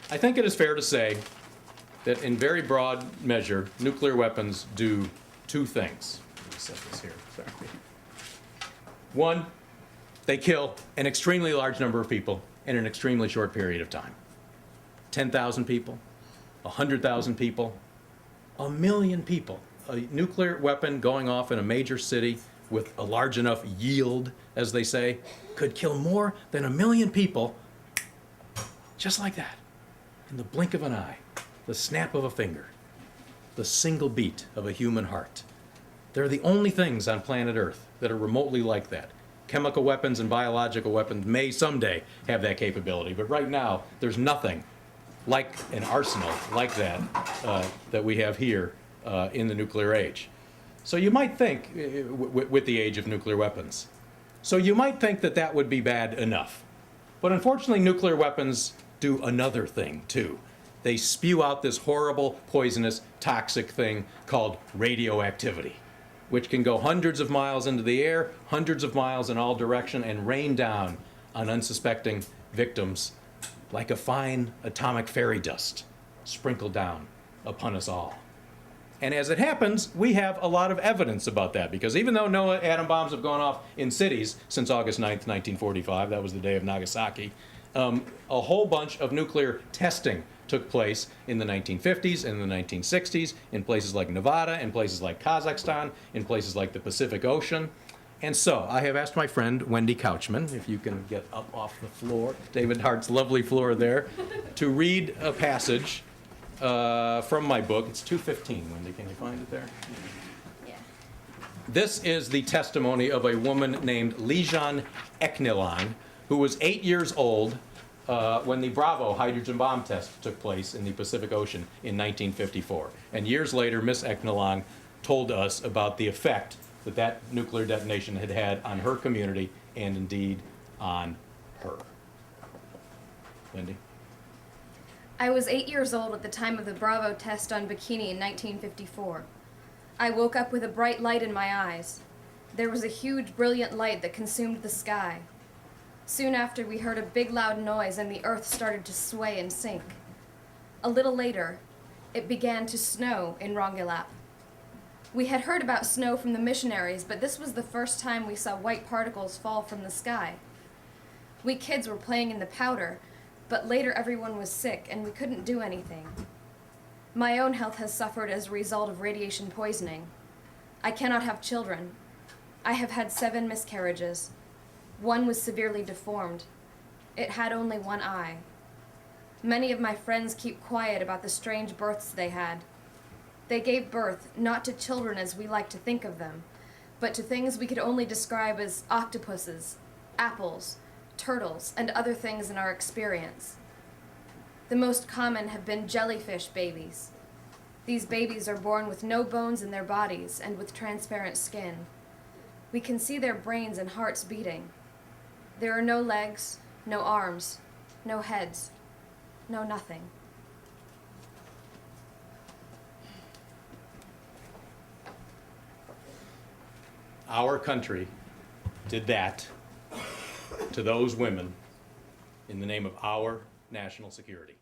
I think it is fair to say that in very broad measure, nuclear weapons do two things. Let me set this here, sorry. One, they kill an extremely large number of people in an extremely short period of time. 10,000 people, 100,000 people, 1,000,000 people. A nuclear weapon going off in a major city with a large enough yield, as they say, could kill more than 1,000,000 people just like that, in the blink of an eye, the snap of a finger, the single beat of a human heart. They're the only things on planet Earth that are remotely like that. Chemical weapons and biological weapons may someday have that capability, but right now there's nothing like an arsenal like that that we have here in the nuclear age. So you might think, with the age of nuclear weapons, so you might think that that would be bad enough. But unfortunately, nuclear weapons do another thing too. They spew out this horrible, poisonous, toxic thing called radioactivity, which can go hundreds of miles into the air, hundreds of miles in all directions, and rain down on unsuspecting victims like a fine atomic fairy dust sprinkled down upon us all. And as it happens, we have a lot of evidence about that, because even though no atom bombs have gone off in cities since August 9th, 1945, that was the day of Nagasaki, a whole bunch of nuclear testing took place in the 1950s and the 1960s in places like Nevada, in places like Kazakhstan, in places like the Pacific Ocean. And so I have asked my friend Wendy Couchman, if you can get up off the floor, David Hart's lovely floor there, to read a passage from my book. It's 215, Wendy, can you find it there? Yeah. This is the testimony of a woman named Lijan Eknilan, who was 8 years old when the Bravo hydrogen bomb test took place in the Pacific Ocean in 1954. And years later, Miss Eknilan told us about the effect that that nuclear detonation had had on her community and indeed on her. Wendy? I was 8 years old at the time of the Bravo test on Bikini in 1954. I woke up with a bright light in my eyes. There was a huge, brilliant light that consumed the sky. Soon after, we heard a big, loud noise and the earth started to sway and sink. A little later, it began to snow in Rongelap. We had heard about snow from the missionaries, but this was the first time we saw white particles fall from the sky. We kids were playing in the powder, but later everyone was sick and we couldn't do anything. My own health has suffered as a result of radiation poisoning. I cannot have children. I have had 7 miscarriages. One was severely deformed. It had only one eye. Many of my friends keep quiet about the strange births they had. They gave birth not to children as we like to think of them, but to things we could only describe as octopuses, apples, turtles, and other things in our experience. The most common have been jellyfish babies. These babies are born with no bones in their bodies and with transparent skin. We can see their brains and hearts beating. There are no legs, no arms, no heads, no nothing. Our country did that to those women in the name of our national security.